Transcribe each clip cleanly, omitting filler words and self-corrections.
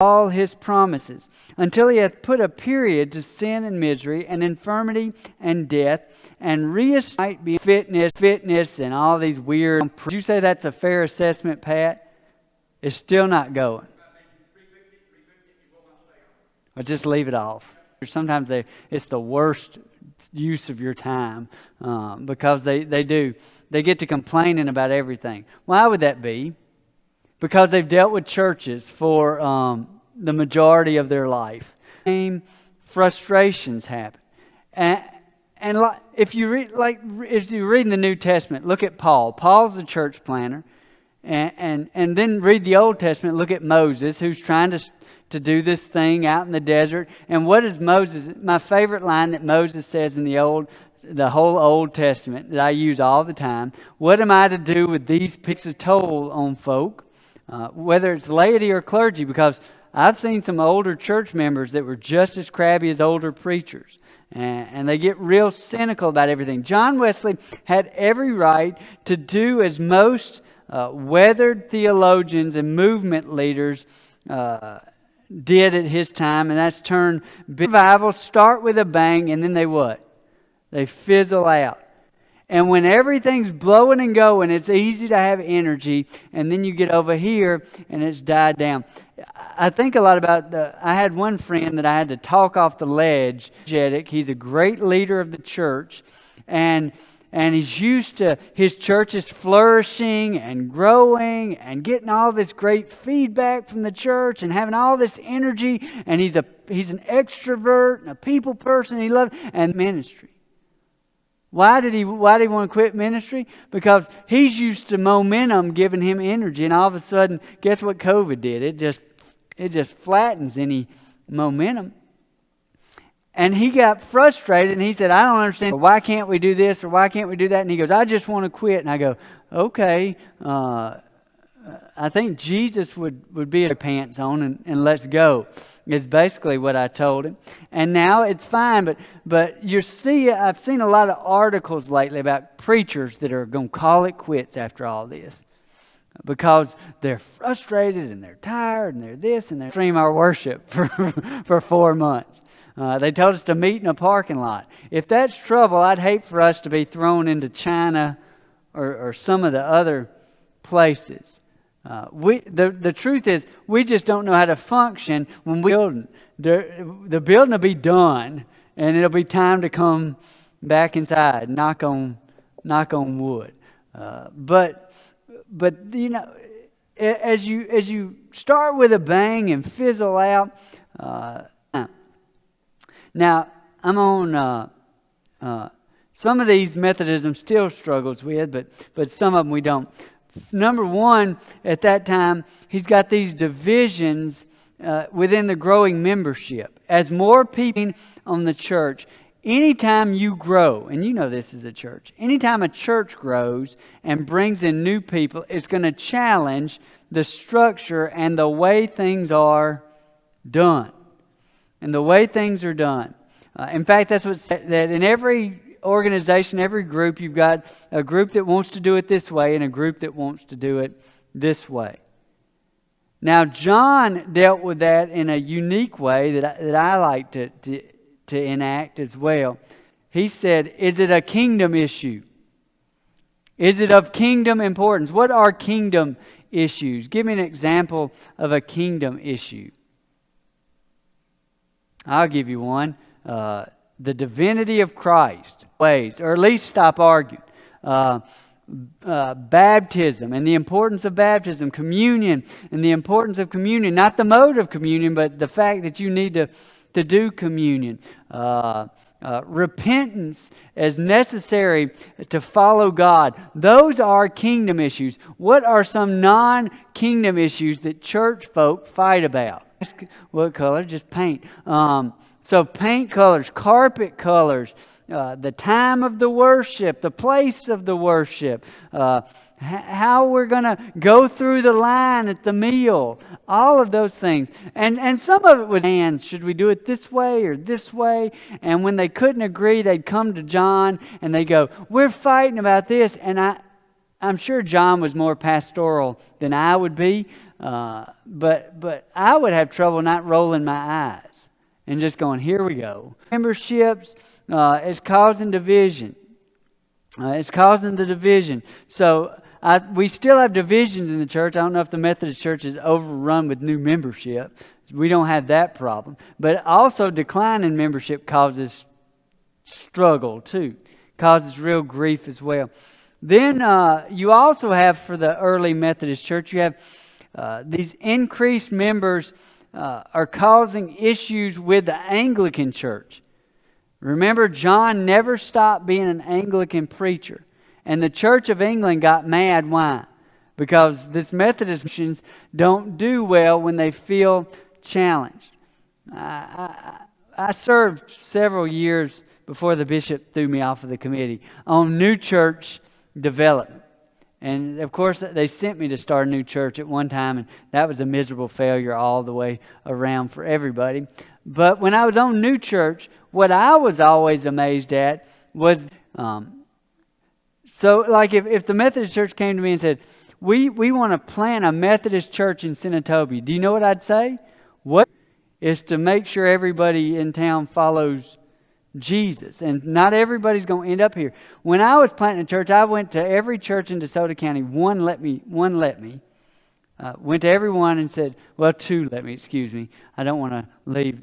all His promises, until He hath put a period to sin and misery and infirmity and death, and might be fitness, and all these weird. Would you say that's a fair assessment, Pat? It's still not going. Or just leave it off. Sometimes it's the worst use of your time because they get to complaining about everything. Why would that be? Because they've dealt with churches for the majority of their life. Frustrations happen, and if you read in the New Testament, look at Paul. Paul's the church planner, and then read the Old Testament. Look at Moses, who's trying to do this thing out in the desert. And what is Moses? My favorite line that Moses says in the whole Old Testament that I use all the time. What am I to do with these picks of toll on folk? Whether it's laity or clergy, because I've seen some older church members that were just as crabby as older preachers, and they get real cynical about everything. John Wesley had every right to do as most weathered theologians and movement leaders did at his time, and that's turn revivals start with a bang, and then they what? They fizzle out. And when everything's blowing and going, it's easy to have energy, and then you get over here and it's died down. I think a lot about I had one friend that I had to talk off the ledge. He's a great leader of the church, and he's used to his churches flourishing and growing and getting all this great feedback from the church and having all this energy, and he's an extrovert and a people person. He loves and ministry. Why did he want to quit ministry? Because he's used to momentum giving him energy, and all of a sudden, guess what COVID did? It just flattens any momentum. And he got frustrated, and he said, I don't understand. Why can't we do this or why can't we do that? And he goes, I just want to quit. And I go, okay, I think Jesus would be a pants on and let's go. It's basically what I told him. And now it's fine, but I've seen a lot of articles lately about preachers that are going to call it quits after all this, because they're frustrated and they're tired and they're this and they're stream our worship for 4 months. They told us to meet in a parking lot. If that's trouble, I'd hate for us to be thrown into China or some of the other places. The truth is, we just don't know how to function when we build. The building will be done, and it'll be time to come back inside. Knock on wood. But you know, as you start with a bang and fizzle out. Now I'm on some of these Methodism still struggles with, but some of them we don't. Number one, at that time, he's got these divisions within the growing membership. As more people on the church, anytime you grow, and you know this is a church, anytime a church grows and brings in new people, it's going to challenge the structure and the way things are done. And the way things are done. In fact, that's what that in every organization, every group, you've got a group that wants to do it this way and a group that wants to do it this way. Now, John dealt with that in a unique way that I like to enact as well. He said, is it a kingdom issue? Is it of kingdom importance? What are kingdom issues? Give me an example of a kingdom issue. I'll give you one. The divinity of Christ, ways, or at least stop arguing. Baptism and the importance of baptism, communion and the importance of communion, not the mode of communion, but the fact that you need to do communion. Repentance as necessary to follow God. Those are kingdom issues. What are some non-kingdom issues that church folk fight about? What color? Just paint. So paint colors, carpet colors, the time of the worship, the place of the worship, how we're going to go through the line at the meal, all of those things. And some of it was hands. Should we do it this way or this way? And when they couldn't agree, they'd come to John and they go, we're fighting about this. And I'm sure John was more pastoral than I would be. But I would have trouble not rolling my eyes and just going, here we go. Memberships is causing division. It's causing the division. So we still have divisions in the church. I don't know if the Methodist church is overrun with new membership. We don't have that problem. But also decline in membership causes struggle too. Causes real grief as well. Then you also have, for the early Methodist church, you have these increased members are causing issues with the Anglican church. Remember, John never stopped being an Anglican preacher. And the Church of England got mad. Why? Because this Methodist missions don't do well when they feel challenged. I served several years before the bishop threw me off of the committee on new church development. And of course, they sent me to start a new church at one time, and that was a miserable failure all the way around for everybody. But when I was on new church, what I was always amazed at was, so like if the Methodist church came to me and said, we want to plant a Methodist church in Senatobia, do you know what I'd say? What is to make sure everybody in town follows Jesus, and not everybody's going to end up here. When I was planting a church, I went to every church in DeSoto County. One let me. Went to everyone and said, well, two let me, excuse me. I don't want to leave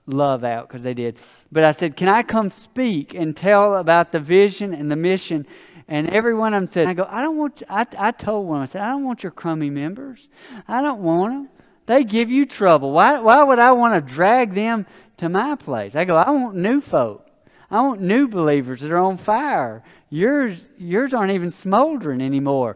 love out because they did. But I said, can I come speak and tell about the vision and the mission? And every one of them said, I told one, I said, I don't want your crummy members. I don't want them. They give you trouble. Why would I want to drag them to my place? I go, I want new folk. I want new believers that are on fire. Yours aren't even smoldering anymore.